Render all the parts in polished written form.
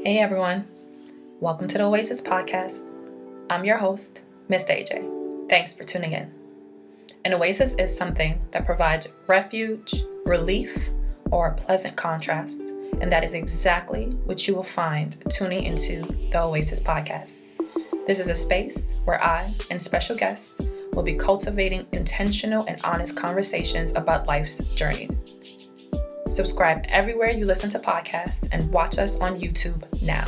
Hey everyone, welcome to the Oasis podcast. I'm your host, Miss AJ. Thanks for tuning in. An oasis is something that provides refuge, relief, or a pleasant contrast, and that is exactly what you will find tuning into the Oasis podcast. This is a space where I and special guests will be cultivating intentional and honest conversations about life's journey. Subscribe everywhere you listen to podcasts and watch us on YouTube now.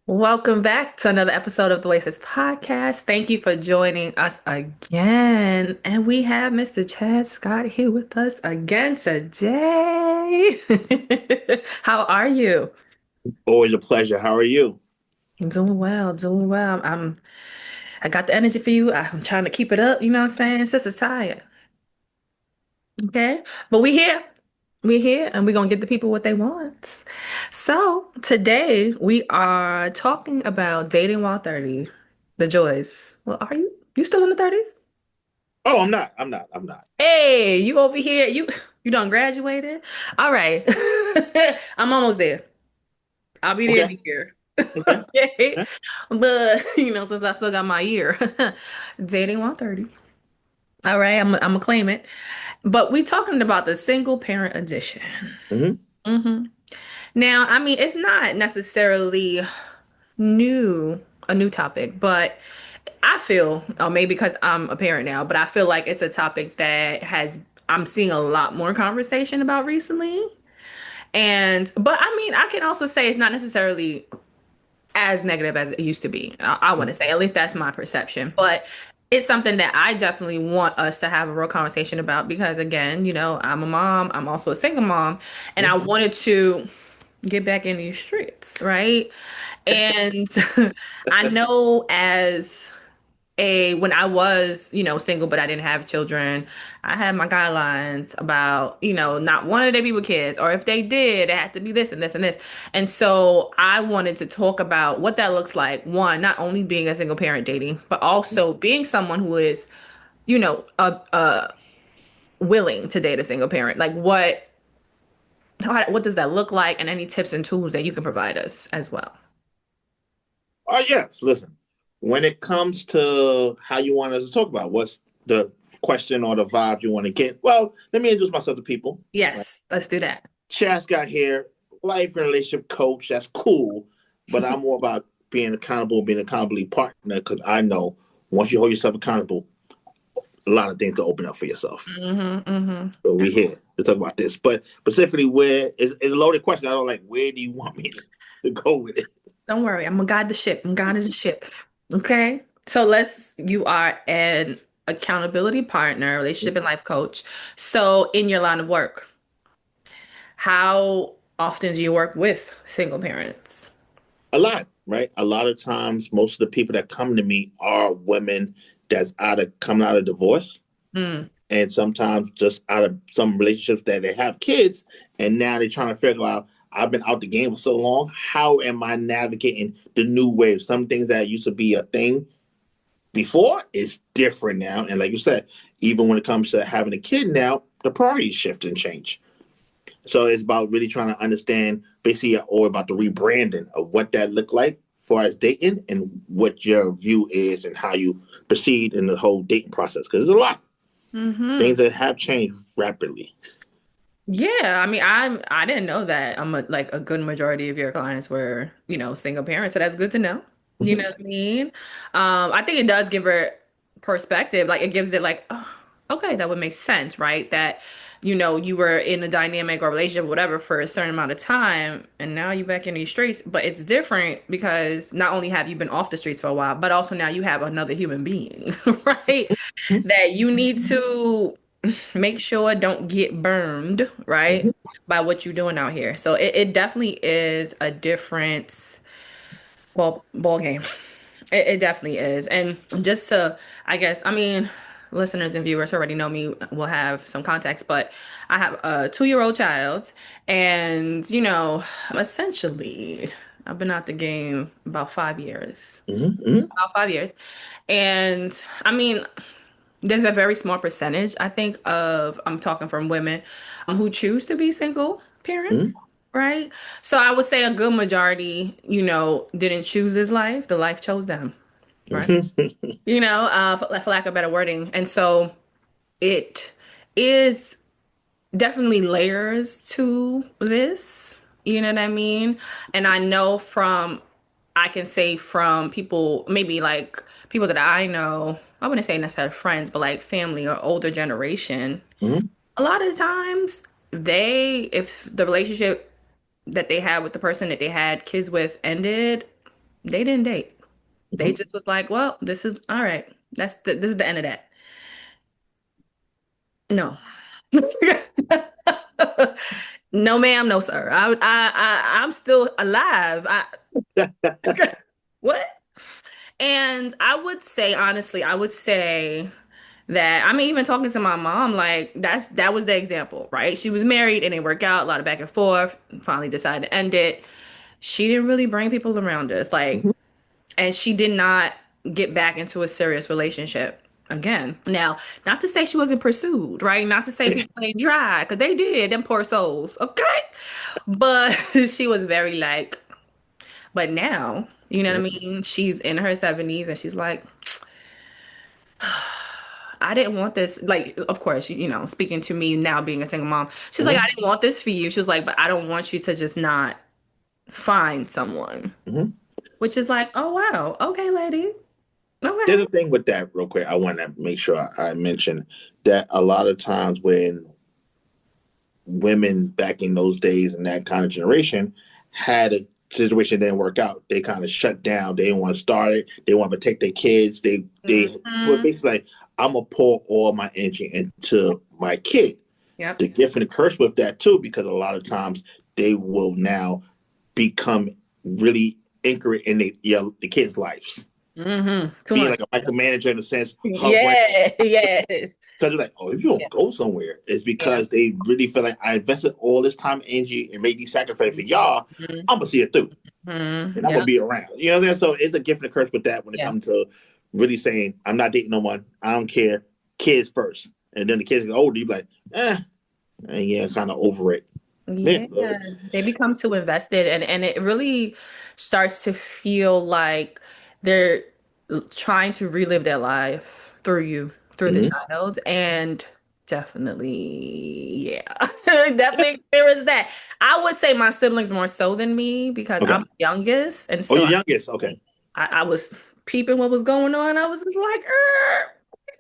Welcome back to another episode of the Oasis podcast. Thank you for joining us again. And we have Mr. Chad Scott here with us again today. How are you? Always a pleasure. How are you? Doing well, doing well. I got the energy for you. I'm trying to keep it up, you know what I'm saying? Sister's tired. Okay. But we here. We're here and we're gonna get the people what they want. So today we are talking about dating while 30, the joys. Well, are you still in the 30s? Oh, I'm not. I'm not. Hey, you over here, you done graduated? All right. I'm almost there. I'll be there in Okay. a year. Okay. Okay. Okay. But since I still got my year, dating while 30. All right, I'm gonna claim it. But we talking about the single parent edition. hmm hmm Now, I mean, it's not necessarily new, a new topic, but I feel, or maybe because I'm a parent now, but I feel like it's a topic that I'm seeing a lot more conversation about recently. But I mean, I can also say it's not necessarily as negative as it used to be. I want to say, at least that's my perception. But it's something that I definitely want us to have a real conversation about because, again, I'm a mom, I'm also a single mom, and I wanted to get back in these streets, right? And I know when I was, single, but I didn't have children, I had my guidelines about, not wanting to be with kids, or if they did, it had to be this and this and this. And so I wanted to talk about what that looks like. One, not only being a single parent dating, but also being someone who is, willing to date a single parent. Like what does that look like, and any tips and tools that you can provide us as well. Oh, yes. Listen, when it comes to how you want us to talk about what's the question or the vibe you want to get, well, let me introduce myself to people. Right. Yes, let's do that. Chaz got here, life and relationship coach. That's cool, but I'm more about being accountable, being an accountability partner, because I know once you hold yourself accountable, a lot of things can open up for yourself. So we here to talk about this, but specifically, where is a loaded question. I don't like. Where do you want me to go with it? Don't worry, I'm gonna guide the ship. I'm guiding the ship. Okay. So you are an accountability partner, relationship and life coach. So in your line of work, how often do you work with single parents? A lot, right? A lot of times, most of the people that come to me are women that's coming out of divorce, Mm, and sometimes just out of some relationships that they have kids, and now they're trying to figure out. I've been out the game for so long. How am I navigating the new wave? Some things that used to be a thing before is different now, and like you said, even when it comes to having a kid now, the priorities shift and change. So it's about really trying to understand basically or about the rebranding of what that looked like for as dating and what your view is and how you proceed in the whole dating process. Because there's a lot of hmm things that have changed rapidly. Yeah, I mean, I didn't know that. Like a good majority of your clients were, single parents, so that's good to know. You know what I mean? I think it does give her perspective. Like it gives it like, oh, okay, that would make sense, right? That, you were in a dynamic or relationship, whatever, for a certain amount of time, and now you're back in these streets. But it's different because not only have you been off the streets for a while, but also now you have another human being, right? That you need to make sure don't get burned, right, by what you're doing out here. So it definitely is a different ball game. It definitely is. And just to, I guess, I mean, listeners and viewers who already know me will have some context, but I have a 2-year-old child, and essentially, I've been out the game about 5 years. Mm-hmm. About 5 years. And I mean, there's a very small percentage, I think, I'm talking from women who choose to be single Mm-hmm. parents. right? So I would say a good majority, didn't choose this life. The life chose them, right? For lack of better wording. And so it is definitely layers to this. You know what I mean? And I can say from people, maybe like people that I know, I wouldn't say necessarily friends, but like family or older generation, Mhm. a lot of the times if the relationship that they had with the person that they had kids with ended, they didn't date. They Mhm. just was like, well, this is all right. This is the end of that. No. No, ma'am, no, sir. I'm still alive. What? And I would say, honestly, I would say that I mean, even talking to my mom, like that was the example, right? She was married and it worked out, a lot of back and forth, finally decided to end it. She didn't really bring people around us, Mhm. and she did not get back into a serious relationship again. Now, not to say she wasn't pursued, right? Not to say people ain't dry, because they did, them poor souls, okay? But she was very like, but now, you know what I mean? She's in her 70s and she's like, I didn't want this. Like, of course, speaking to me now being a single mom, she's like, I Mhm. didn't want this for you. She was like, but I don't want you to just not find someone. Mhm. Which is like, oh, wow. Okay, lady. There's Okay. a thing with that real quick. I want to make sure I mention that a lot of times when women back in those days and that kind of generation had a situation that didn't work out, they kind of shut down. They didn't want to start it. They want to protect their kids. They were Hmm. basically like, I'm gonna pour all my energy into my kid. Yep. The gift and the curse with that too, because a lot of times they will now become really anchored in the kids' lives. Too Being much. like a micromanager in a sense, hovering. Yeah. Yes. Because they're like, oh, if you Yeah. don't go somewhere, it's Yeah. because they really feel like I invested all this time, energy, and made these sacrifices for y'all. Hmm. I'm gonna see it through, and I'm gonna Yeah. be around. You know what I'm saying? So it's a gift and a curse with that when it Yeah. comes to really saying, I'm not dating no one. I don't care. Kids first, and then the kids get older. You be like, and yeah, kind of over it. Yeah. Yeah, they become too invested, and it really starts to feel like they're trying to relive their life through you, through the Mm-hmm. child, and definitely, yeah, definitely experience that. I would say my siblings more so than me because Okay. I'm the youngest, and Oh, so your youngest. Okay. I was peeping what was going on. I was just like,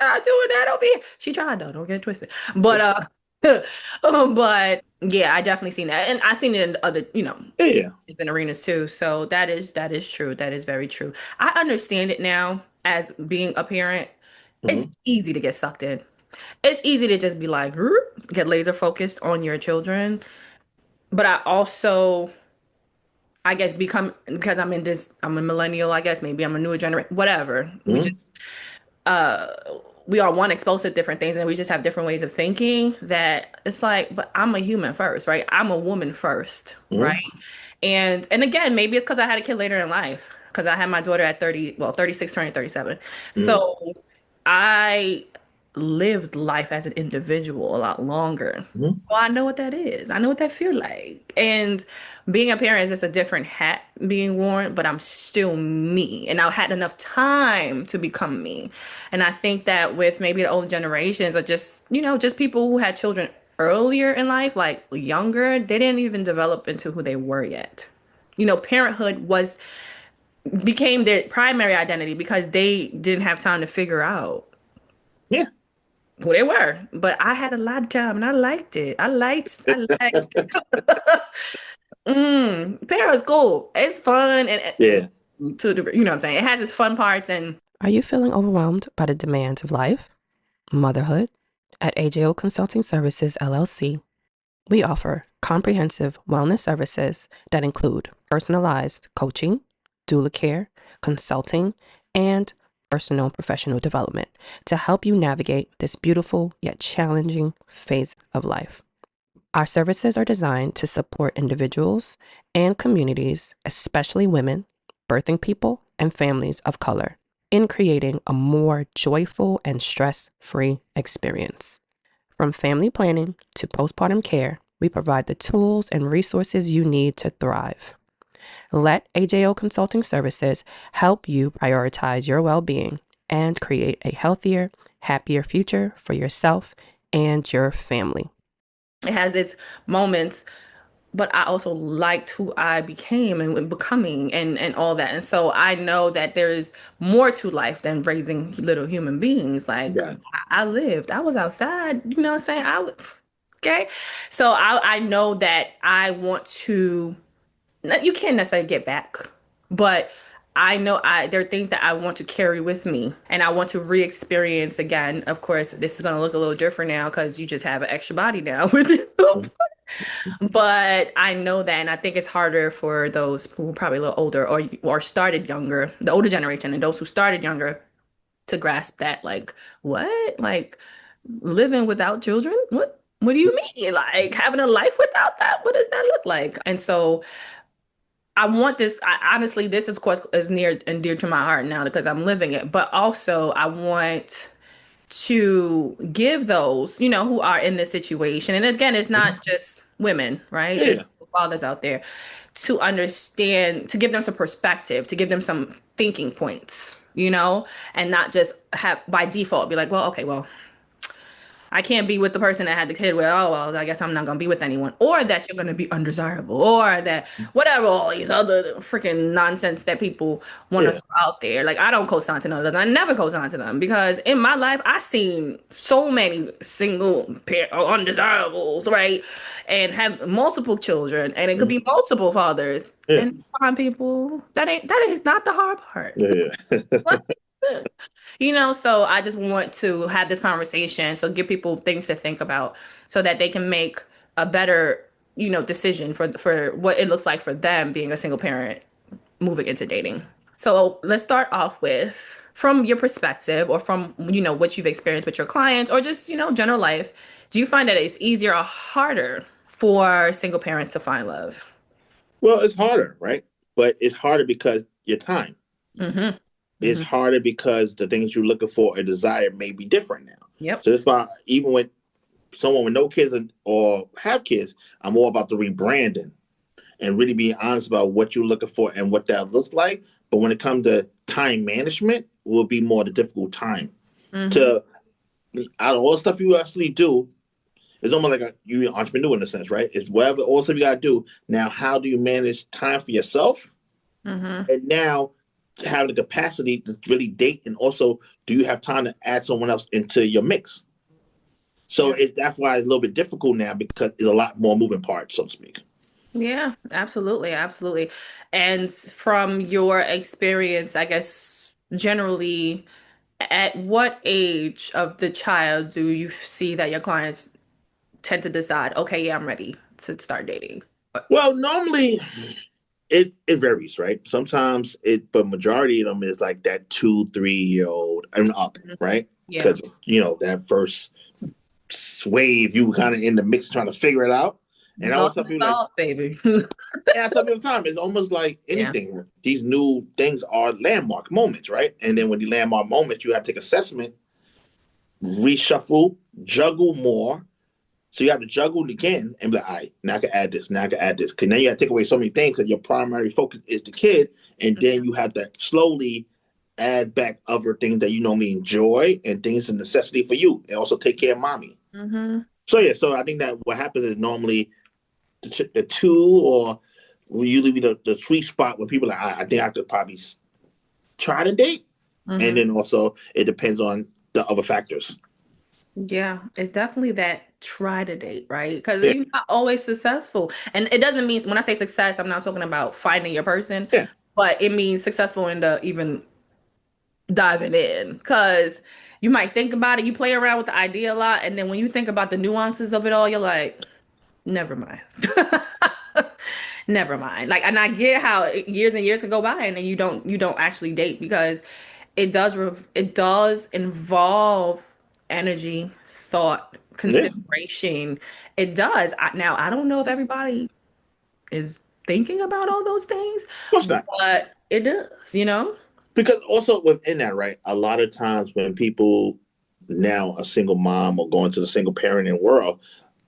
not doing that over here. She tried though, don't get it twisted. But but yeah, I definitely seen that. And I seen it in other, Yeah. Yeah. in arenas too. So that is true. That is very true. I understand it now as being a parent. It's Mm-hmm. easy to get sucked in. It's easy to just be like, get laser focused on your children. But I also I guess become because I'm a millennial, I guess maybe I'm a newer generation, whatever. Mm-hmm. Uh we are one exposed to different things and we just have different ways of thinking that it's like, but I'm a human first, right? I'm a woman first, right? Mm-hmm. And again, maybe it's because I had a kid later in life because I had my daughter at 30, well, 36 turning 37. Mm-hmm. So I lived life as an individual a lot longer. Mm-hmm. Well, I know what that is. I know what that feel like. And being a parent is just a different hat being worn, but I'm still me. And I had enough time to become me. And I think that with maybe the older generations or just, just people who had children earlier in life, like younger, they didn't even develop into who they were yet. Parenthood became their primary identity because they didn't have time to figure out Yeah. who they were. But I had a lot of time and I liked it. I liked Para's cool. It's fun Yeah. and to the, what I'm saying? It has its fun parts and Are you feeling overwhelmed by the demands of life? Motherhood? At AJO Consulting Services, LLC, we offer comprehensive wellness services that include personalized coaching, doula care, consulting, and personal and professional development to help you navigate this beautiful yet challenging phase of life. Our services are designed to support individuals and communities, especially women, birthing people, and families of color, in creating a more joyful and stress-free experience. From family planning to postpartum care, We provide the tools and resources you need to thrive. Let AJO Consulting Services help you prioritize your well-being and create a healthier, happier future for yourself and your family. It has its moments, but I also liked who I became and becoming and all that. And so I know that there is more to life than raising little human beings. Like Yeah. I lived, I was outside, you know what I'm saying? I was okay. So I know that I want to, you can't necessarily get back, but I know there are things that I want to carry with me and I want to re-experience again. Of course, this is going to look a little different now because you just have an extra body now with you. But I know that, and I think it's harder for those who are probably a little older or started younger, the older generation, and those who started younger to grasp that, like, what? Like living without children? What do you mean? Like having a life without that? What does that look like? And so I want this. Honestly, this of course is near and dear to my heart now because I'm living it. But also, I want to give those, who are in this situation. And again, it's not just women, right? There's Yeah. fathers out there to understand, to give them some perspective, to give them some thinking points, and not just have by default be like, well, okay, well, I can't be with the person that had the kid. Well, oh well, I guess I'm not gonna be with anyone, or that you're gonna be undesirable, or that whatever all these other freaking nonsense that people want to Yeah. throw out there. Like I don't co-sign to others. I never co-sign to them because in my life I've seen so many single undesirables, right, and have multiple children, and it could be multiple fathers. Yeah. And find people that is not the hard part. Yeah. Yeah. So I just want to have this conversation. So give people things to think about so that they can make a better, decision for what it looks like for them being a single parent moving into dating. So let's start off with from your perspective or from, what you've experienced with your clients or just, general life. Do you find that it's easier or harder for single parents to find love? Well, it's harder, right? But it's harder because your time. Mm-hmm. It's Mm-hmm. harder because the things you're looking for or desire may be different now. Yep. So that's why even with someone with no kids or have kids, I'm all about the rebranding and really being honest about what you're looking for and what that looks like. But when it comes to time management, will be more the difficult time. Mm-hmm. To out of all the stuff you actually do, it's almost like you're an entrepreneur in a sense, right? It's whatever all stuff you gotta do. Now, how do you manage time for yourself? Mm-hmm. And now having the capacity to really date, and also do you have time to add someone else into your mix? So Yeah. that's why it's a little bit difficult now because there's a lot more moving parts, so to speak. Yeah, absolutely, absolutely. And from your experience, I guess generally, at what age of the child do you see that your clients tend to decide, okay, yeah, I'm ready to start dating? Well, normally it varies, right? Sometimes but majority of them is like that 2, 3 year old and up, Mhm. right? Yeah. Because that first wave, you were kind of in the mix trying to figure it out. And I always Welcome tell to people like, South, baby. yeah, I tell people all the time, it's almost like Yeah. anything. These new things are landmark moments, right? And then when the landmark moments, you have to take assessment, reshuffle, juggle more. So you have to juggle it again and be like, all right, now I can add this, now I can add this. Because now you have to take away so many things because your primary focus is the kid. And then you have to slowly add back other things that you normally enjoy and things of necessity for you. And also take care of mommy. Mm-hmm. So yeah, so I think that what happens is normally the two or usually be the sweet spot when people are like, I think I could probably try to date. And Mm-hmm. then also it depends on the other factors. Yeah, it's definitely that try to date, right? Because Yeah, you're not always successful. And it doesn't mean when I say success, I'm not talking about finding your person, yeah, but it means successful in the even diving in. Because you might think about it, you play around with the idea a lot, and then when you think about the nuances of it all, you're like, never mind. Never mind. Like, and I get how years and years can go by and then you don't actually date because it does involve energy, thought, yeah. consideration. It does. Now, I don't know if everybody is thinking about all those things, Of course not. but it does. Because also within that, right, a lot of times when people now a single mom or going to the single parenting world,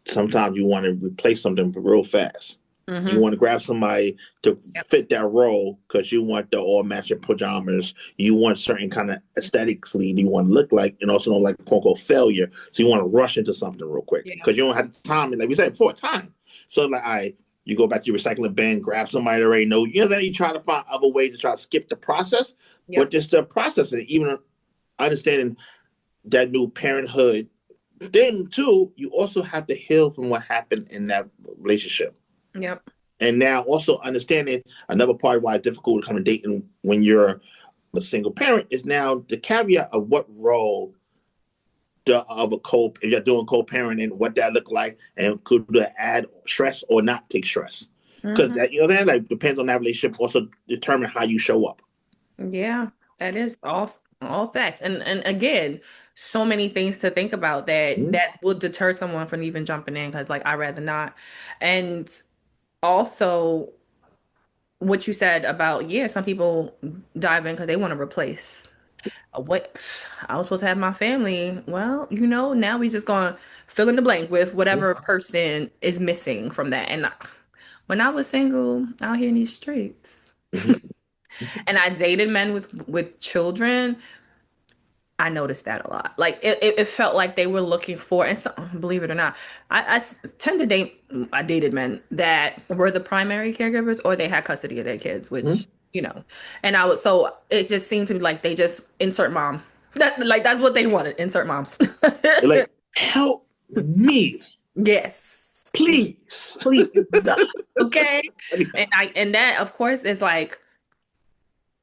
sometimes you want to replace something real fast. You Mm-hmm. want to grab somebody to Yep. fit that role because you want the all matching pajamas. You want certain kind of aesthetically you want to look like, and also don't like quote unquote failure. So you want to rush into something real quick Yeah. because you don't have the time. Like we said before, time. So like you go back to your recycling bin, grab somebody that already know. You know, then you try to find other ways to try to skip the process, but Yep. just the process and even understanding that new parenthood thing too. You also have to heal from what happened in that relationship. Yep. And now also understanding another part of why it's difficult to come to dating when you're a single parent is now the caveat of what role of a if you're doing co-parenting, what that look like, and could that add stress or not take stress? Because Mm-hmm. that that like depends on that relationship. Also determine how you show up. Yeah, that is all facts. And again, so many things to think about that Mm-hmm. would deter someone from even jumping in because like I'd rather not. And also what you said about, yeah, some people dive in because they want to replace what I was supposed to have my family. Well, now we just gonna fill in the blank with whatever person is missing from that. And when I was single out here in these streets Mm-hmm. and I dated men with children, I noticed that a lot. Like it felt like they were looking for, and so, believe it or not, tend to I dated men that were the primary caregivers or they had custody of their kids, Mm-hmm. which, and so it just seemed to me like they just insert mom. Like that's what they wanted, insert mom. Like help me, Yes, please. please. Okay. And that of course is like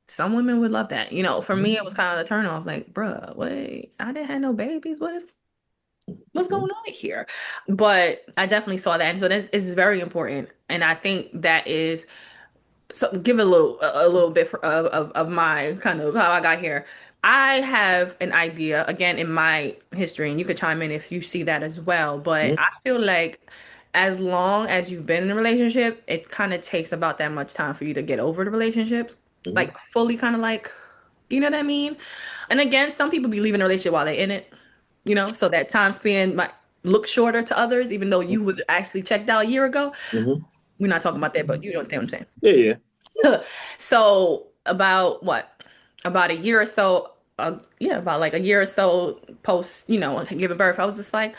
some women would love that. For me, it was kind of a turn off. Like, bruh, wait, I didn't have no babies. What's going on here? But I definitely saw that, and so this is very important. And I think that is so. Give a little bit of my kind of how I got here. I have an idea again in my history, and you could chime in if you see that as well. But I feel like as long as you've been in a relationship, it kind of takes about that much time for you to get over the relationships, Mm-hmm. like fully kind of like, you know what I mean? And again, some people be leaving a relationship while they're in it, so that time span might look shorter to others, even though you was actually checked out a year ago. Mm-hmm. We're not talking about that, but you know what I'm saying. Yeah, yeah. So about what? About a year or so, yeah, about like a year or so post, giving birth, I was just like,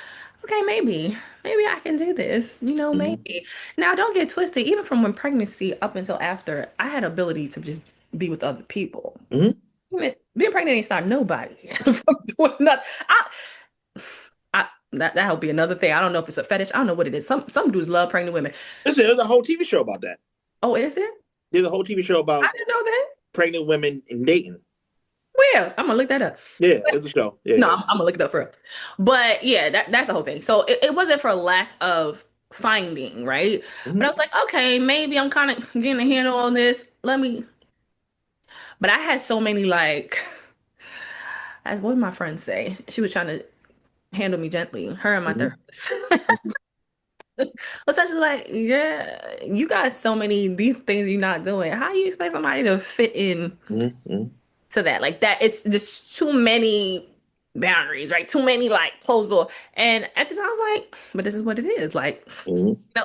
okay, maybe I can do this, Mm-hmm. maybe. Now, don't get twisted. Even from when pregnancy up until after, I had ability to just be with other people. Mm-hmm. Being pregnant ain't stop nobody from doing nothing. That'll be another thing. I don't know if it's a fetish. I don't know what it is. Some dudes love pregnant women. Listen, there's a whole TV show about that. Oh, is there? There's a whole TV show I about didn't know that. pregnant women and dating. Where? I'm gonna look that up. Yeah, it's a show. Yeah, No, yeah. I'm gonna look it up for real. But yeah, that's the whole thing. So it wasn't for lack of finding, right? But I Mm-hmm. was like, okay, maybe I'm kind of getting a handle on this. Let me. But I had so many like, as what did my friend say? She was trying to handle me gently. Her and my Mm-hmm. therapist. Essentially, like, yeah, you got so many these things you're not doing. How do you expect somebody to fit in Mm-hmm. to that? Like that, it's just too many boundaries, right? Too many like closed door. And at the time, I was like, but this is what it is. Like, Mm-hmm. no.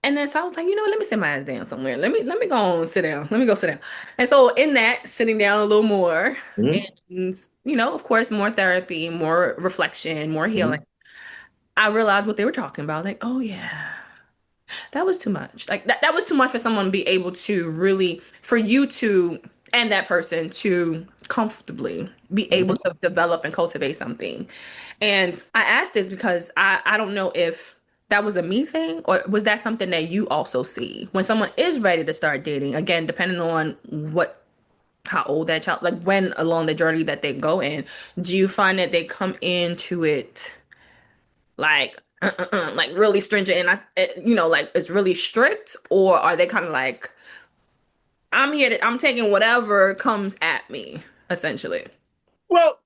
And then so I was like, let me sit my ass down somewhere. Let me go on and sit down. Let me go sit down. And so in that, sitting down a little more, Mm-hmm. and of course, more therapy, more reflection, more healing. Mm-hmm. I realized what they were talking about. Like, oh yeah. That was too much. Like that was too much for someone to be able to really, for you to, and that person to comfortably be able to develop and cultivate something. And I asked this because I don't know if that was a me thing or was that something that you also see when someone is ready to start dating, again, depending on how old that child, like when along the journey that they go in, do you find that they come into it like like really stringent and like it's really strict, or are they kind of like I'm taking whatever comes at me essentially. Well,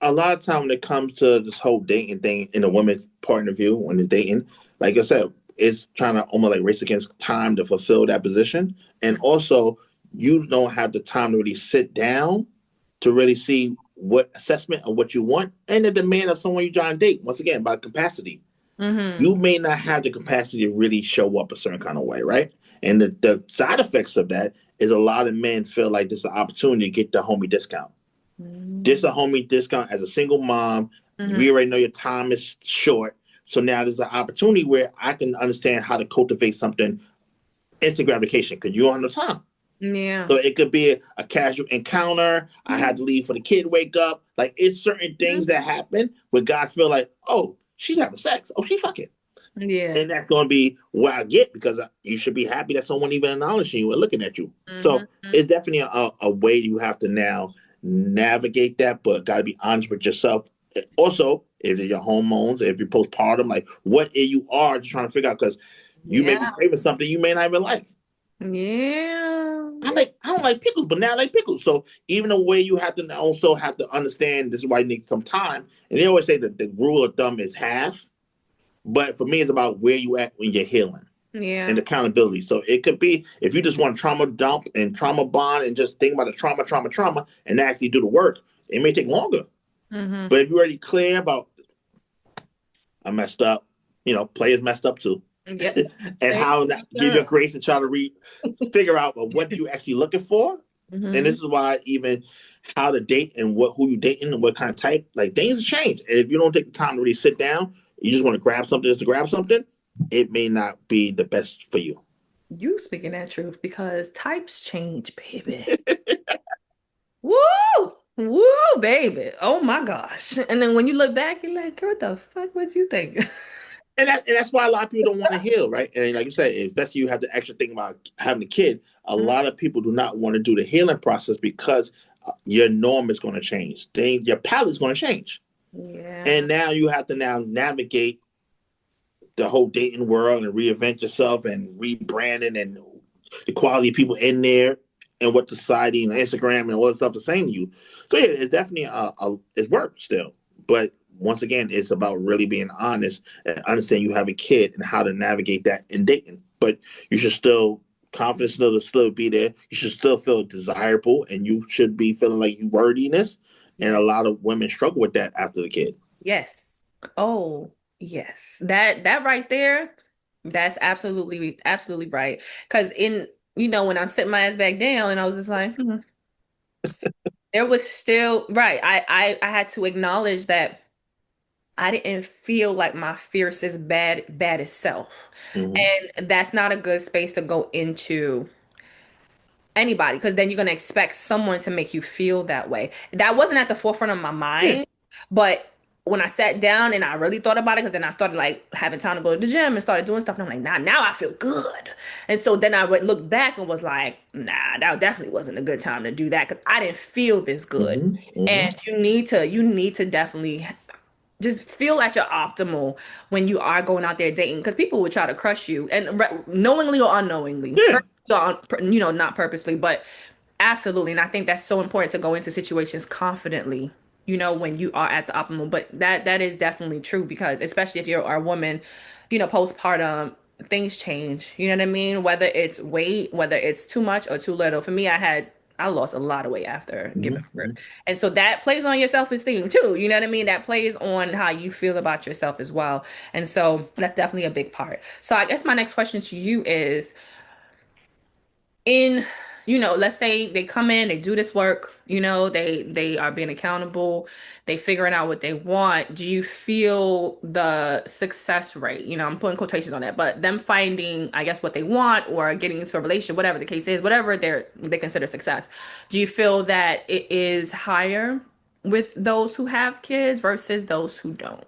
a lot of time when it comes to this whole dating thing in a woman's point of view when they're dating, like I said, it's trying to almost like race against time to fulfill that position. And also you don't have the time to really sit down to really see what assessment of what you want and the demand of someone you're trying to date. Once again, by capacity. Mm-hmm. You may not have the capacity to really show up a certain kind of way, right? And the side effects of that is a lot of men feel like this is an opportunity to get the homie discount. This a homie discount as a single mom. Mm-hmm. We already know your time is short. So now there's an opportunity where I can understand how to cultivate something instant gratification because you don't have no time. Yeah. So it could be a casual encounter. I had to leave for the kid wake up. Like it's certain things that happen where guys feel like, oh, she's having sex. Oh, she's fucking. Yeah. And that's going to be what I get because you should be happy that someone even acknowledging you and looking at you. So it's definitely a way you have to now navigate that, but got to be honest with yourself. Also, if your hormones, if you're postpartum, like what you are just trying to figure out because you may be Yeah. craving something you may not even like. Yeah. I don't like pickles, but now I like pickles. So even the way you have to also have to understand this is why you need some time. And they always say that the rule of thumb is half. But for me, it's about where you at when you're healing Yeah. and accountability. So it could be if you just want to trauma dump and trauma bond and just think about the trauma, and actually do the work, it may take longer. But if you're already clear about I messed up, players messed up too. Yep. And how that give your grace and try to figure out what you actually looking for. And this is why even how to date and who you dating and what kind of type, like things change. And if you don't take the time to really sit down, you just want to grab something just to grab something, it may not be the best for you. You speaking that truth because types change, baby. Woo! Woo, baby. Oh my gosh. And then when you look back, you're like, girl, what the fuck would you think? And that's why a lot of people don't want to heal, right? And like you said, especially you have the extra thing about having a kid. A lot of people do not want to do the healing process because your norm is going to change. Your palate is going to change. Yeah. And now you have to navigate the whole dating world and reinvent yourself and rebranding and the quality of people in there and what society and Instagram and all that stuff is saying to you. So yeah, it's definitely it's work still. But once again, it's about really being honest and understand you have a kid and how to navigate that in dating. But you should still confidence still be there. You should still feel desirable and you should be feeling like you worthiness. And a lot of women struggle with that after the kid. Yes. Oh, yes. That right there, that's absolutely right. Because when I set my ass back down and I was just like, there was still right. I had to acknowledge that I didn't feel like my fiercest baddest self. And that's not a good space to go into anybody because then you're going to expect someone to make you feel that way. That wasn't at the forefront of my Yeah. mind, but when I sat down and I really thought about it, because then I started like having time to go to the gym and started doing stuff, and I'm like, nah, now I feel good. And so then I would look back and was like, nah, that definitely wasn't a good time to do that because I didn't feel this good. And you need to definitely just feel at your optimal when you are going out there dating because people will try to crush you and knowingly or unknowingly, Yeah. not purposely, but absolutely. And I think that's so important to go into situations confidently, when you are at the optimal. But that is definitely true because especially if you're a woman, postpartum, things change. You know what I mean? Whether it's weight, whether it's too much or too little. For me, I lost a lot of weight after giving birth. And so that plays on your self-esteem too. You know what I mean? That plays on how you feel about yourself as well. And so that's definitely a big part. So I guess my next question to you is in let's say they come in, they do this work, they are being accountable, they figuring out what they want. Do you feel the success rate, I'm putting quotations on that, but them finding, I guess, what they want or getting into a relationship, whatever the case is, whatever they consider success, do you feel that it is higher with those who have kids versus those who don't?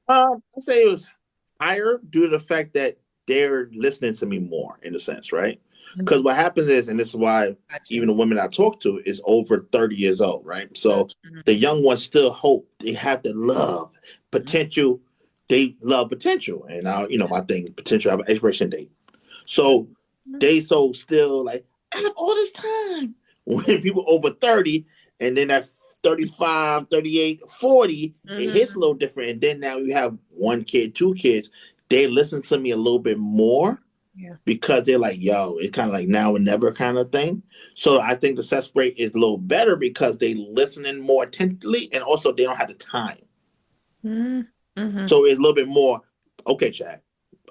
I'd say it was higher due to the fact that they're listening to me more in a sense, right? Because what happens is, and this is why even the women I talk to is over 30 years old, right? So the young ones still hope they have the love, potential. They love potential. And now, my thing, potential have an expiration date. So they still like, I have all this time. When people over 30 and then at 35, 38, 40, it hits a little different. And then now you have one kid, two kids. They listen to me a little bit more Yeah. because they're like, yo, it's kind of like now and never kind of thing. So I think the success rate is a little better because they listening more attentively, and also they don't have the time. Mm-hmm. So it's a little bit more, okay, Chad.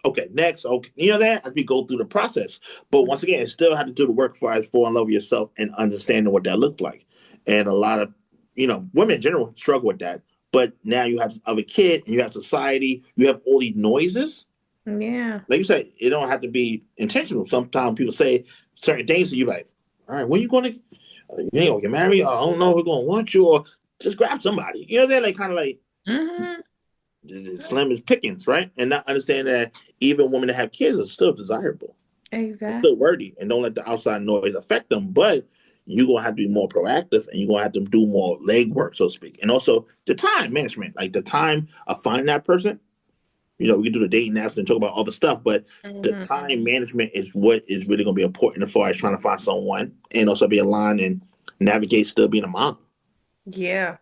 Okay, next. Okay, you know that as we go through the process. But once again, it still have to do the work for us, fall in love with yourself and understanding what that looks like. And a lot of, women in general struggle with that. But now you have other kid and you have society, you have all these noises. Yeah. Like you said, it don't have to be intentional. Sometimes people say certain things to you like, all right, when you going to, you ain't gonna get married? Or, I don't know if we're going to want you, or just grab somebody. You know what I'm saying? Like, kind of like, Mm-hmm. slim as pickings, right? And not understand that even women that have kids are still desirable. It's Exactly. still worthy, and don't let the outside noise affect them. But you're gonna have to be more proactive, and you're gonna have to do more legwork, so to speak. And also the time management, like the time of finding that person. We can do the dating apps and talk about other stuff, but the time Mm-hmm. management is what is really gonna be important as far as trying to find someone and also be aligned and navigate still being a mom. Yeah.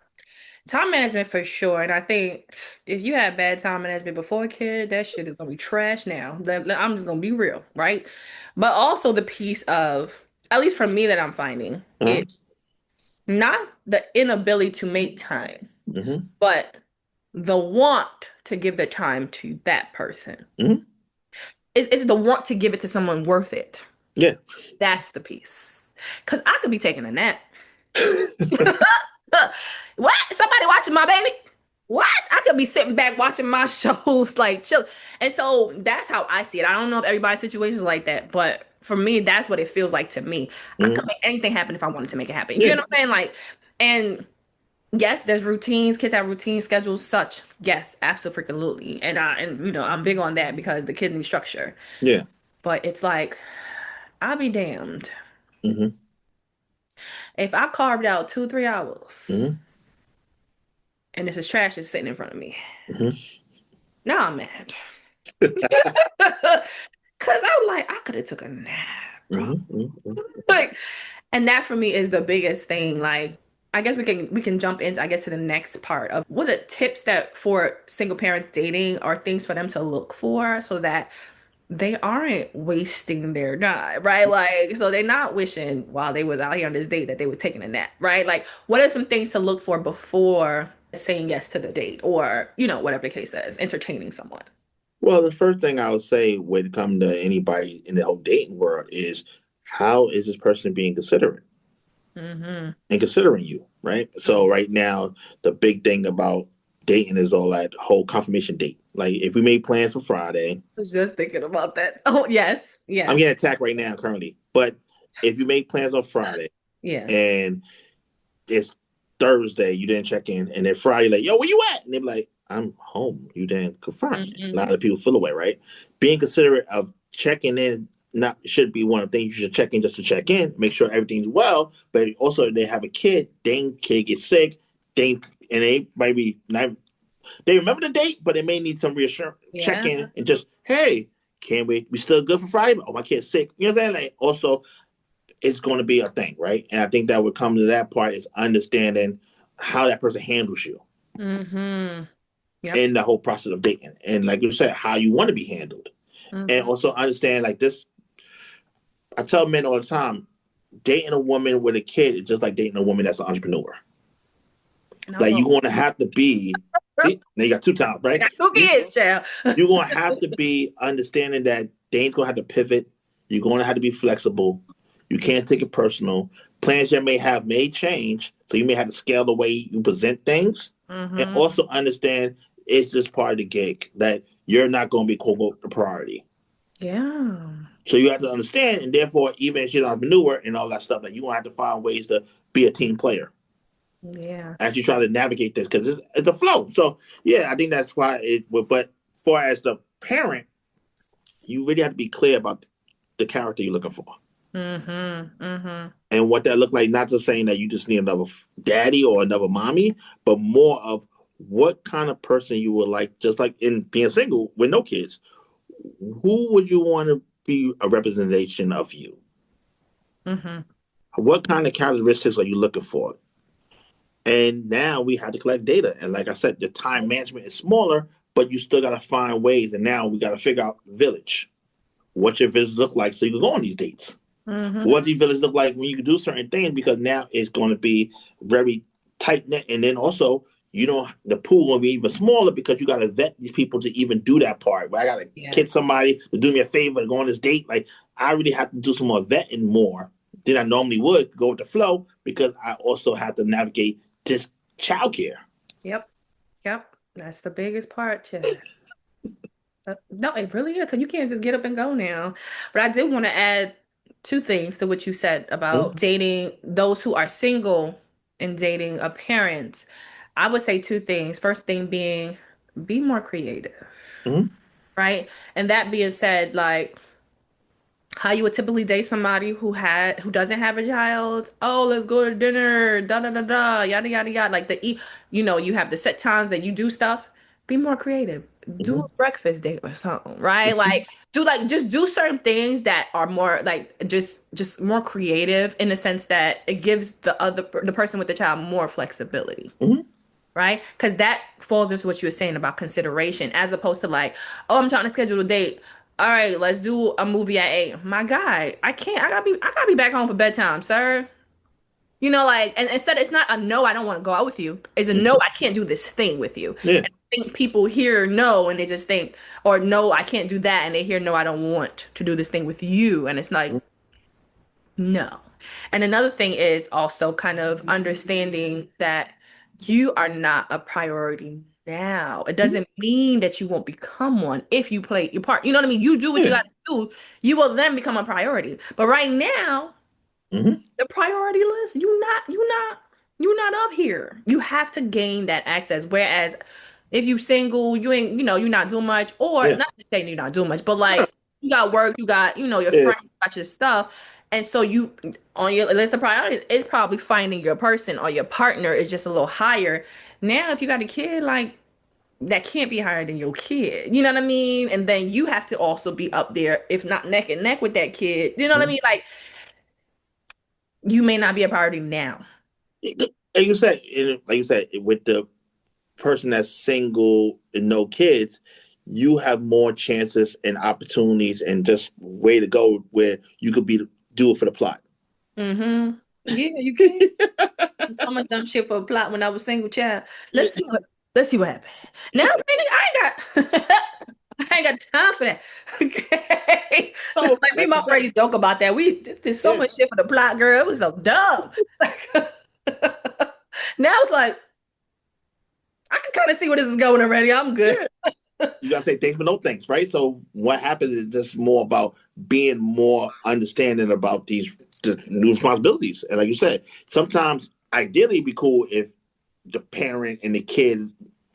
Time management for sure. And I think if you had bad time management before a kid, that shit is gonna be trash now. I'm just gonna be real, right? But also the piece of, at least for me that I'm finding, Uh-huh. it not the inability to make time, Mm-hmm. but the want to give the time to that person. Mm-hmm. It's the want to give it to someone worth it. Yeah. That's the piece. Because I could be taking a nap. What? Somebody watching my baby? What? I could be sitting back watching my shows, like chill. And so that's how I see it. I don't know if everybody's situation is like that, but for me, that's what it feels like to me. I could Mm-hmm. make anything happen if I wanted to make it happen. You Yeah. know what I'm saying? Like, and yes, there's routines. Kids have routine schedules, such. Yes, absolutely. And I'm big on that because the kid needs structure. Yeah. But it's like, I'll be damned Mm-hmm. if I carved out 2, 3 hours Mm-hmm. and this is trash just sitting in front of me. Mm-hmm. Now I'm mad. Cause I'm like, I could have took a nap, bro. Mm-hmm. Like, and that for me is the biggest thing. Like, I guess we can jump into, I guess, to the next part of what are tips that for single parents dating are things for them to look for so that they aren't wasting their time, right? Like, so they're not wishing while they was out here on this date that they was taking a nap, right? Like, what are some things to look for before saying yes to the date or, whatever the case is, entertaining someone? Well, the first thing I would say when it comes to anybody in the whole dating world is how is this person being considerate Mm-hmm. and considering you, right? So right now, the big thing about dating is all that whole confirmation date. Like if we made plans for Friday, Was just thinking about that. Oh, yes. I'm Yes. getting attacked right now currently, but if you make plans on Friday Yeah. and it's Thursday, you didn't check in, and then Friday, like, yo, where you at? And they're like, I'm home. You didn't confirm. A Mm-hmm. lot of people feel away, right? Being considerate of checking in not should be one of the things you should check in just to check in, make sure everything's well. But also, if they have a kid, they kid get sick, and they might be not. They remember the date, but they may need some reassurance. Check Yeah. in and just, hey, can't wait. We still good for Friday? Oh, my kid's sick. You know what I'm saying? Like, also, it's going to be a thing, right? And I think that would come to that part is understanding how that person handles you Mm-hmm. Yep. in the whole process of dating. And like you said, how you want to be handled. And Mm-hmm. also understand like this, I tell men all the time, dating a woman with a kid is just like dating a woman that's an entrepreneur. Like No. you're going to have to be, see, now you got two times, I right? got two kids, child. You're going to have to be understanding that they ain't going to have to pivot. You're going to have to be flexible. You can't take it personal. Plans you may have may change, so you may have to scale the way you present things, and Mm-hmm. also understand it's just part of the gig that you're not going to be quote unquote the priority. Yeah. So you have to understand, and therefore, even as you're an entrepreneur and all that stuff, that you're going to have to find ways to be a team player Yeah. as you try to navigate this because it's a flow. So yeah, I think that's why it. But far as the parent, you really have to be clear about the character you're looking for. Mm-hmm. Mm-hmm. And what that look like, not just saying that you just need another daddy or another mommy, but more of what kind of person you would like, just like in being single with no kids, who would you want to be a representation of you? Mm-hmm. What kind of characteristics are you looking for? And now we have to collect data. And like I said, the time management is smaller, but you still got to find ways. And now we got to figure out village. what your village look like so you can go on these dates. Mm-hmm. What the village look like when you can do certain things, because now it's going to be very tight knit, and then also the pool will be even smaller because you got to vet these people to even do that part. Where I got to Yeah. get somebody to do me a favor to go on this date. Like I really have to do some more vetting more than I normally would go with the flow, because I also have to navigate this childcare. Yep. Yep. That's the biggest part, Chad. No, it really is, because you can't just get up and go now. But I did want to add two things to what you said about dating those who are single and dating a parent. I would say two things. First thing being, be more creative, Mm-hmm. right? And that being said, like how you would typically date somebody who doesn't have a child. Oh, let's go to dinner, da da da da, yada yada yada. Like you have the set times that you do stuff. Be more creative. Do Mm-hmm. a breakfast date or something, right? Mm-hmm. Just do certain things that are more like just more creative in the sense that it gives the person with the child more flexibility, Mm-hmm. right? Because that falls into what you were saying about consideration, as opposed to like, oh, I'm trying to schedule a date. All right, let's do a movie at 8. My guy, I can't. I gotta be back home for bedtime, sir. Like, and instead, it's not a no, I don't want to go out with you. It's a no, Mm-hmm. I can't do this thing with you. Yeah. And I think people hear no and they just think, or no, I can't do that, and they hear no, I don't want to do this thing with you, and it's like, no. And another thing is also kind of understanding that you are not a priority now. It Mm-hmm. doesn't mean that you won't become one if you play your part. You know what I mean? You do what you Yeah. got to do, you will then become a priority. But right now, Mm-hmm. the priority list, you not up here. You have to gain that access. Whereas if you single, you ain't, you're not doing much, or Yeah. not just saying you're not doing much, but like you got work, you got, your Yeah. friends, you got your stuff. And so you on your list of priorities, it's probably finding your person or your partner is just a little higher. Now, if you got a kid, like that can't be higher than your kid. You know what I mean? And then you have to also be up there, if not neck and neck with that kid. You know what I Mm-hmm. mean? Like you may not be a priority now. Like you said, with the person that's single and no kids, you have more chances and opportunities and just way to go where you could do it for the plot. Mm-hmm. Yeah, you can. So much dumb shit for a plot when I was single child. Let's see what let's see what happened. Now, I ain't got I ain't got time for that. Okay. So, Like me like and you my said, friends joke about that. We did so yeah, much shit for the plot, girl. It was so dumb. Now it's like I can kind of see where this is going already. I'm good. yeah. You gotta say thanks but no thanks, right? So what happens is just more about being more understanding about the new responsibilities. And like you said, sometimes ideally it'd be cool if the parent and the kid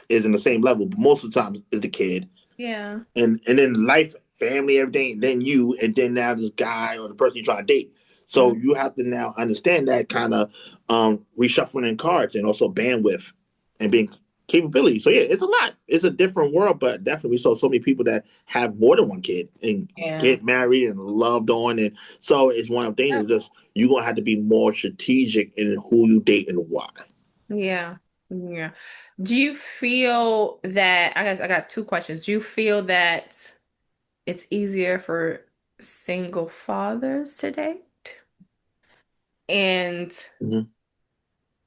is in the same level, but most of the time it's the kid. Yeah. And then life, family, everything, then you, and then now this guy or the person you're trying to date. So Mm, you have to now understand that kind of reshuffling in cards and also bandwidth and being capability. So yeah, it's a lot. It's a different world, but definitely we saw so many people that have more than one kid and yeah. get married and loved on, and so it's one of the things. It's just you're gonna have to be more strategic in who you date and why. Yeah. Yeah. Do you feel that I got two questions. Do you feel that it's easier for single fathers today? And Mhm.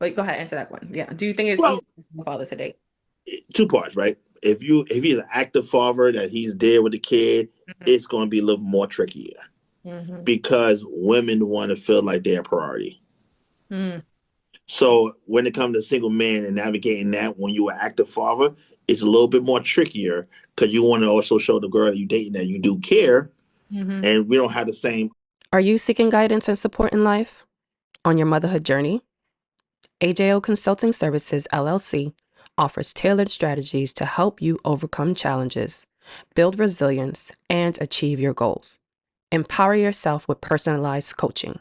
wait, go ahead, answer that one. Yeah. Do you think it's Well, easier for single fathers today? two parts, right? If he's an active father that he's there with the kid, Mhm. it's going to be a little more trickier Mhm. because women want to feel like they're a priority. Mm. So when it comes to single men and navigating that when you're an active father, it's a little bit more trickier because you want to also show the girl that you're dating that you do care, Mhm. and we don't have the same. Are you seeking guidance and support in life on your motherhood journey? AJO Consulting Services, LLC, offers tailored strategies to help you overcome challenges, build resilience, and achieve your goals. Empower yourself with personalized coaching.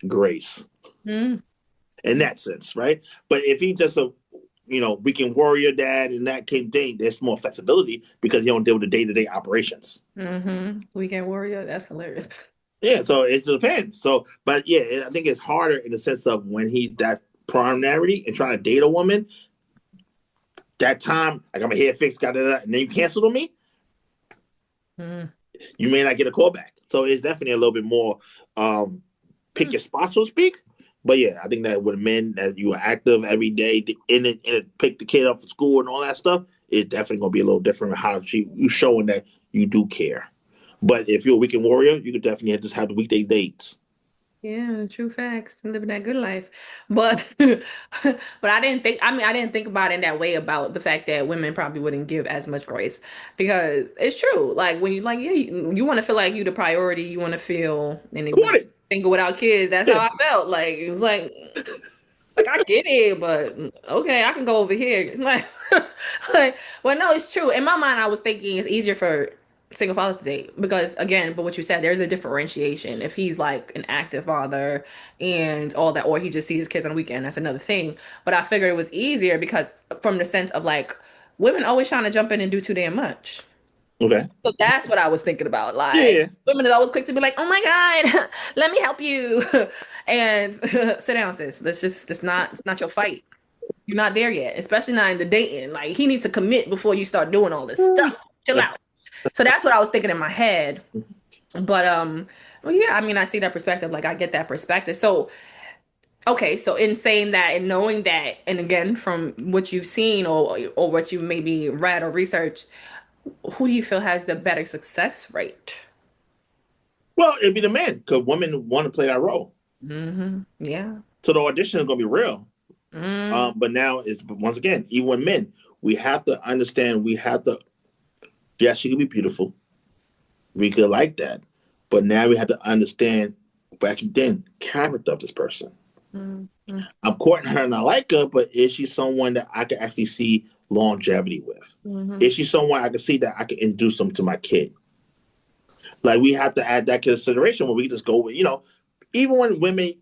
Grace Mm. in that sense, right? But if he just a weekend warrior dad and that kind of thing, there's more flexibility because he don't deal with the day-to-day operations. Mhm. Weekend warrior. That's hilarious. Yeah, so it depends. So, but yeah, I think it's harder in the sense of when he that primarily and trying to date a woman. That time, I got my hair fixed, got it, and then you canceled on me. Mm. you may not get a call back. So it's definitely a little bit more pick your spot, so to speak. But yeah, I think that with men that you are active every day and pick the kid up for school and all that stuff, it's definitely gonna be a little different. How you showing that you do care. But if you're a weekend warrior, you could definitely just have the weekday dates. Yeah, true facts. Living that good life. But but I didn't think about it in that way about the fact that women probably wouldn't give as much grace because it's true. Like when you like, yeah, you want to feel like you the priority, you want to feel and then when Caught it. single without kids, that's how Yeah. I felt. Like it was like I get it, but okay, I can go over here. Like, well, no, it's true. In my mind, I was thinking it's easier for single fathers to date because, again, but what you said, there's a differentiation. If he's like an active father and all that, or he just sees his kids on the weekend, that's another thing. But I figured it was easier because, from the sense of like, women always trying to jump in and do too damn much. Okay. So that's what I was thinking about. Like, Yeah. women is always quick to be like, "Oh my God, let me help you," and sit down, sis. It's not your fight. You're not there yet, especially not in the dating. Like, he needs to commit before you start doing all this stuff. Chill out. So that's what I was thinking in my head. But well, yeah, I mean, I see that perspective. Like, I get that perspective. So, okay, so in saying that and knowing that, and again, from what you've seen or what you maybe read or researched, who do you feel has the better success rate? Well, it'd be the men because women want to play that role. Yeah. So the audition is gonna be real. Mm. But now it's once again, even with men, we have to understand. We have to. Yes, she could be beautiful. We could like that, but now we have to understand back then character of this person. Mm. Mm. I'm courting her and I like her, but is she someone that I can actually see longevity with? Mhm. Is she someone I can see that I can introduce them to my kid? Like we have to add that consideration where we just go with, even when women,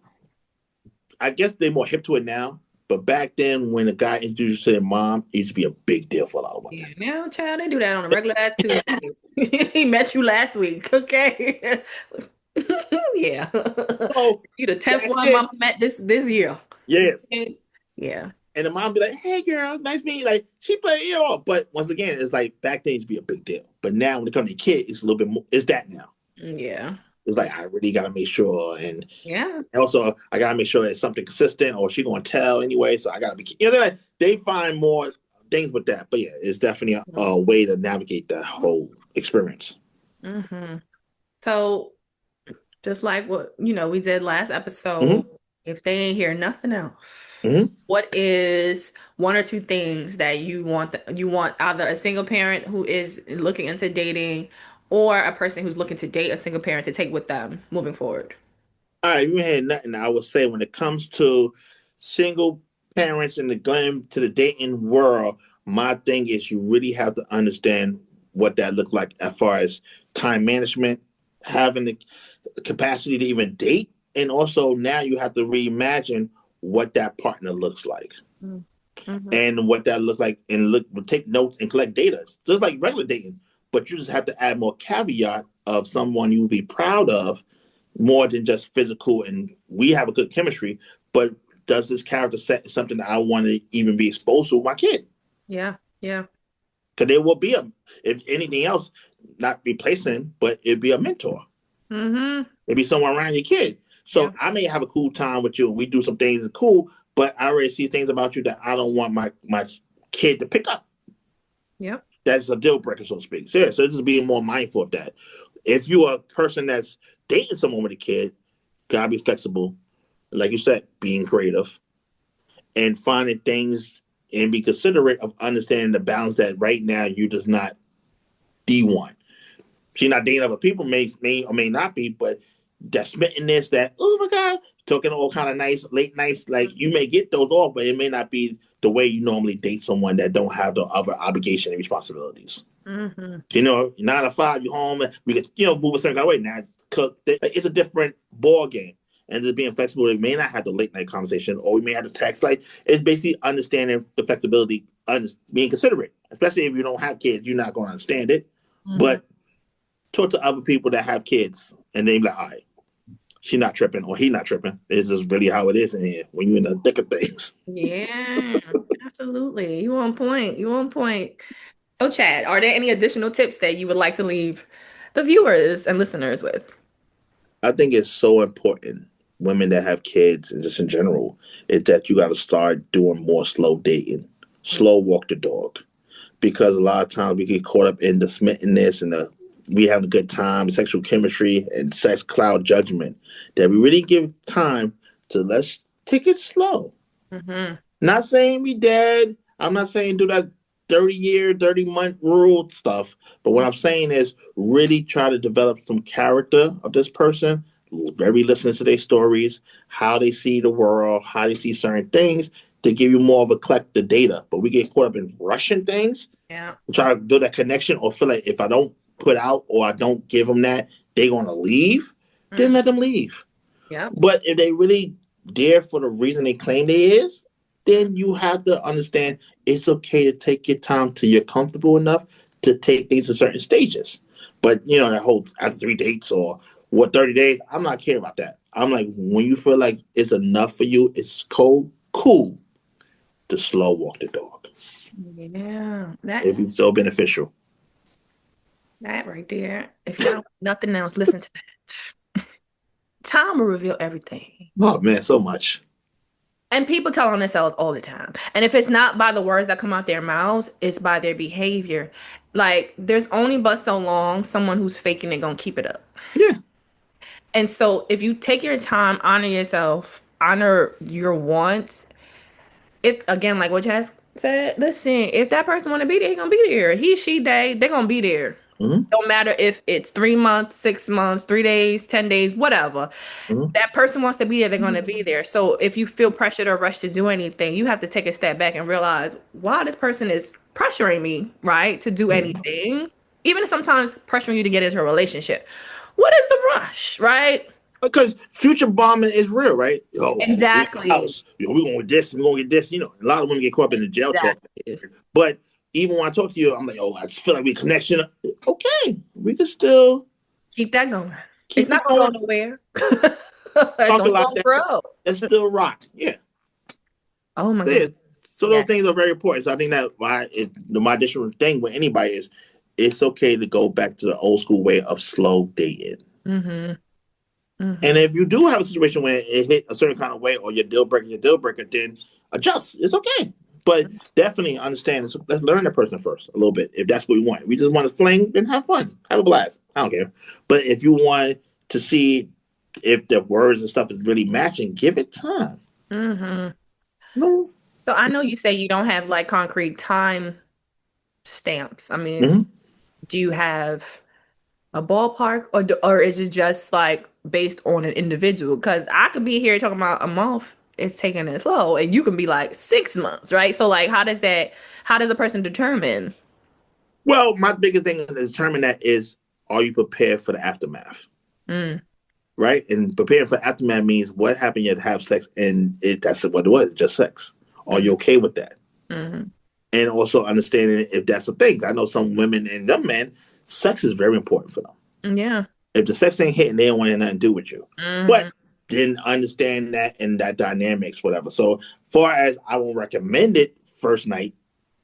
I guess they're more hip to it now, but back then when a guy introduced you to their mom, it used to be a big deal for a lot of Yeah, women. now, child, they do that on a regular ass Tuesday. He met you last week, okay? Yeah. So You the 10th back one then, mama met this year. yes. Okay? Yeah. And the mom be like, "Hey, girl, nice meeting you." Like she play it all, but once again, it's like back then it used to be a big deal. But now when it comes to kid, it's a little bit more. It's that now. Yeah. It's like I really gotta make sure, and Yeah. also I gotta make sure it's something consistent, or she gonna tell anyway. So I gotta be. They find more things with that. But yeah, it's definitely a way to navigate that whole experience. Mm-hmm. So just like what we did last episode, Hmm. if they ain't hear nothing else, Hmm. what is one or two things that you want either a single parent who is looking into dating or a person who's looking to date a single parent to take with them moving forward? All right, you had nothing. I would say when it comes to single parents and the going to the dating world, my thing is you really have to understand what that look like as far as time management, having the capacity to even date, and also now you have to reimagine what that partner looks like Mm-hmm. and what that look like, and take notes and collect data, just like regular dating. But you just have to add more caveat of someone you'll be proud of more than just physical and we have a good chemistry, but does this character set something that I want to even be exposed to with my kid? Yeah. Yeah. Because there will be if anything else, not replacing, but it'd be a mentor. Mm-hmm. It'd be someone around your kid. Yeah. So I may have a cool time with you and we do some things that's cool, but I already see things about you that I don't want my kid to pick up. Yep. That's a deal breaker, so to speak. Yeah, so just being more mindful of that. If you're a person that's dating someone with a kid, gotta be flexible. Like you said, being creative and finding things and be considerate of understanding the balance that right now you does not D1. She's not dating other people, may or may not be, but that smittenness, that oh my god, talking all kind of nice, late nights, like you may get those off, but it may not be the way you normally date someone that don't have the other obligation and responsibilities. Mm-hmm. 9 to 5, you home, we could, move a certain kind of way. Now, cook, it's a different ball game. And just being flexible, we may not have the late night conversation, or we may have to text. Like, it's basically understanding the flexibility, being considerate. Especially if you don't have kids, you're not going to understand it. Mm-hmm. But talk to other people that have kids, and they be like, all right, she not tripping, or he not tripping. It's just really how it is in here when you're in the thick of things. Yeah, absolutely. You on point. You on point. Oh, Chad, are there any additional tips that you would like to leave the viewers and listeners with? I think it's so important, women that have kids and just in general, is that you got to start doing more slow dating, slow walk the dog. Because a lot of times we get caught up in the smittenness and the we having a good time, sexual chemistry, and sex cloud judgment that we really give time to let's take it slow. Mm-hmm. Not saying we dead. I'm not saying do that 30-year, 30-month rule stuff. But what I'm saying is really try to develop some character of this person, very listening to their stories, how they see the world, how they see certain things to give you more of a collect the data. But we get caught up in rushing things, Yeah. try to build that connection or feel like if I don't put out or I don't give them that, they're going to leave, then let them leave. Yeah. But if they really there for the reason they claim they is, then you have to understand it's okay to take your time till you're comfortable enough to take things to certain stages. But that whole after 3 dates or 30 days, I'm not care about that. I'm like when you feel like it's enough for you, it's cool to slow walk the dog. Yeah. That It'd be so beneficial. that right there. If y'all nothing else, listen to that. Time will reveal everything. Oh man, so much. And people tell on themselves all the time. And if it's not by the words that come out their mouths, it's by their behavior. Like, there's only but so long someone who's faking it gonna keep it up. Yeah. And so if you take your time, honor yourself, honor your wants, if again, like what Jess said, listen, if that person wanna be there, he gonna be there. He, she, they gonna be there. Mm-hmm. Don't matter if it's 3 months, 6 months, 3 days, 10 days, whatever. Mm-hmm. That person wants to be there, they're going to be there. So if you feel pressured or rushed to do anything, you have to take a step back and realize why this person is pressuring me, right, to do anything. Even sometimes pressuring you to get into a relationship. What is the rush, right? Because future bombing is real, right? Exactly. House. We're going with this, we're going to get this. A lot of women get caught up in the jail talk. Exactly. But even when I talk to you, I'm like, I just feel like we connection. Okay, we can still Keep that going. keep It's not it going to going. go nowhere. Talk It's a only lot going to that grow. that's still rock. Yeah. Oh my Yeah. goodness. So Yeah. those things are very important. So I think that my additional thing with anybody is it's okay to go back to the old school way of slow dating. Mm-hmm. Mm-hmm. And if you do have a situation where it hit a certain kind of way or your deal breaker, then adjust. It's okay. But definitely understand. Let's learn the person first a little bit. If that's what we want. If we just want to fling, then have fun. Have a blast. I don't care. But if you want to see if the words and stuff is really matching, give it time. Mm-hmm. No. So I know you say you don't have like concrete time stamps. I mean, Mm-hmm. do you have a ballpark or is it just like based on an individual? Because I could be here talking about a month is taking it slow, and you can be like 6 months, right? So like, how does a person determine? Well, my biggest thing to determine that is, are you prepared for the aftermath? Mm, Right? And preparing for aftermath means what happened you had to have sex and that's what it was, just sex. Are you okay with that? mm-hmm. And also understanding if that's a thing. I know some women and some men, sex is very important for them. Yeah. If the sex ain't hitting, they don't want nothing to do with you. Mm-hmm. But then understand that and that dynamics, whatever. So far as I won't recommend it first night,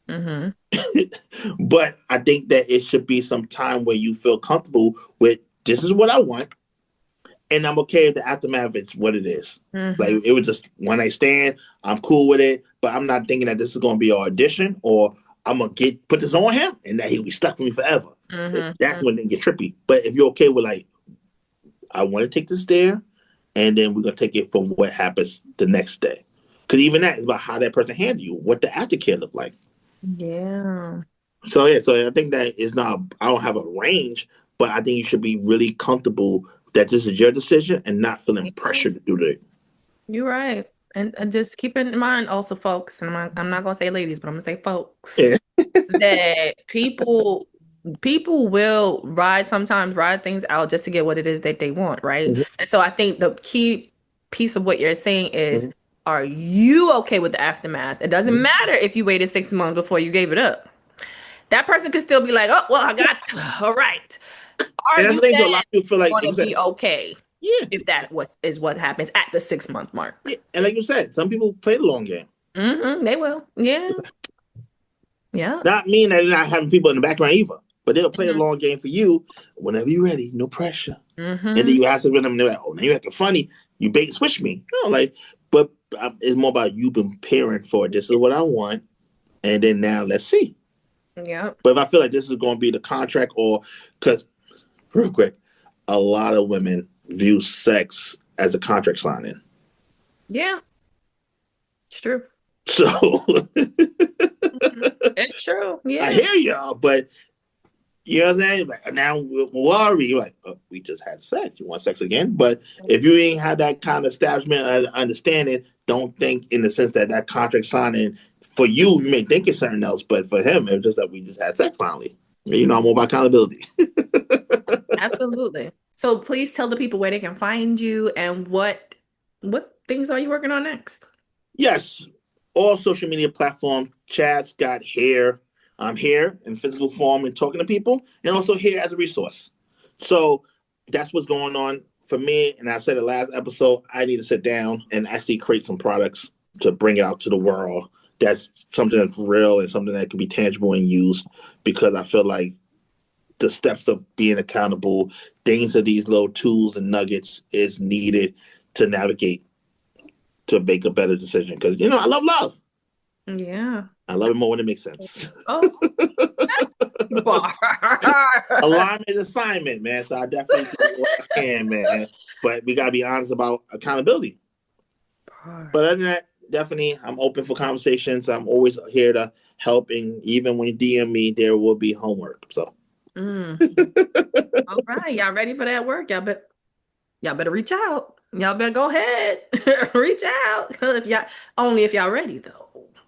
Mm-hmm. but I think that it should be some time where you feel comfortable with this is what I want. And I'm okay if the aftermath is what it is. Mm-hmm. Like it was just one night stand. I'm cool with it, but I'm not thinking that this is going to be an audition or I'm gonna put this on him and that he'll be stuck with me forever. Mm-hmm. That's when it get trippy. But if you're okay with like, I want to take this there, and then we're gonna take it from what happens the next day. Because even that is about how that person handle you, what the aftercare look like. Yeah. So yeah, so I think that is not. I don't have a range, but I think you should be really comfortable that this is your decision and not feeling pressure to do that. You're right. And just keep in mind also, folks, and I'm not gonna say ladies, but I'm gonna say folks, Yeah. that people will sometimes ride things out just to get what it is that they want, right? Mhm. And so I think the key piece of what you're saying is, Mhm. are you okay with the aftermath? It doesn't Mhm. matter if you waited 6 months before you gave it up. That person could still be like, oh, well, I got, all right. Are And that's you the thing. So a then lot of people feel like going you to said, be okay yeah, if what happens at the 6 month mark? yeah, and like you said, some people play the long game. Mm-hmm, they will. Yeah. Yeah. Not mean that they're not having people in the background either. But they'll play the Mhm. long game for you whenever you're ready, no pressure. And then Mhm. you ask them, and they're like, "Oh, now you're acting funny. You bait and switch me." But it's more about you preparing for it. This is what I want, and then now let's see. Yep. But if I feel like this is going to be the contract, or because real quick, a lot of women view sex as a contract signing. Yeah. It's true. So It's true. I Yeah. hear y'all, but you know what I'm saying? Like, now we'll worry, like, oh, we just had sex. You want sex again? But if you ain't had that kind of establishment understanding, don't think in the sense that that contract signing for you, you may think it's something else, but for him, it's just that we just had sex finally. You know, I'm more about accountability. Absolutely. So please tell the people where they can find you and what things are you working on next? Yes, all social media platform chats got here. I'm here in physical form and talking to people, and also here as a resource. So that's what's going on for me. And I said the last episode, I need to sit down and actually create some products to bring it out to the world. That's something that's real and something that can be tangible and used, because I feel like the steps of being accountable, things of these little tools and nuggets is needed to navigate to make a better decision. Because, you know, I love love. Yeah. I love it more when it makes sense. Oh, bar. Alignment is assignment, man. So I definitely do what I can, man. But we got to be honest about accountability. But other than that, definitely, I'm open for conversations. I'm always here to help. And even when you DM me, there will be homework. So. Mm. All right. Y'all ready for that work? Y'all better reach out. Y'all better go ahead. Reach out. If y'all ready though.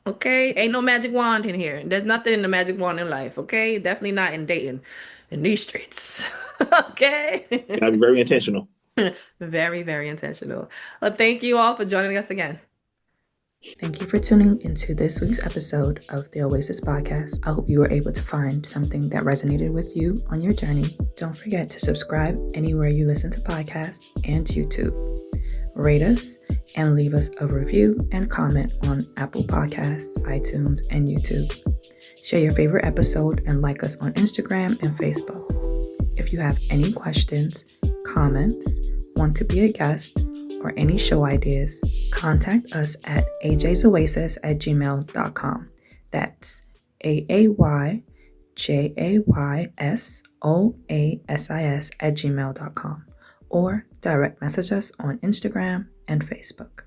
Okay? Ain't no magic wand in here. There's nothing in the magic wand in life, okay? Definitely not in dating in these streets. Okay? Gotta be very intentional. Very, very intentional. Well, thank you all for joining us again. Thank you for tuning into this week's episode of the Oasis podcast. I hope you were able to find something that resonated with you on your journey. Don't forget to subscribe anywhere you listen to podcasts and YouTube. Rate us and leave us a review and comment on Apple Podcasts, iTunes, and YouTube. Share your favorite episode and like us on Instagram and Facebook. If you have any questions, comments, want to be a guest, or any show ideas, contact us at ajaysoasis@gmail.com. That's AAYJAYSOASIS@gmail.com, or direct message us on Instagram and Facebook.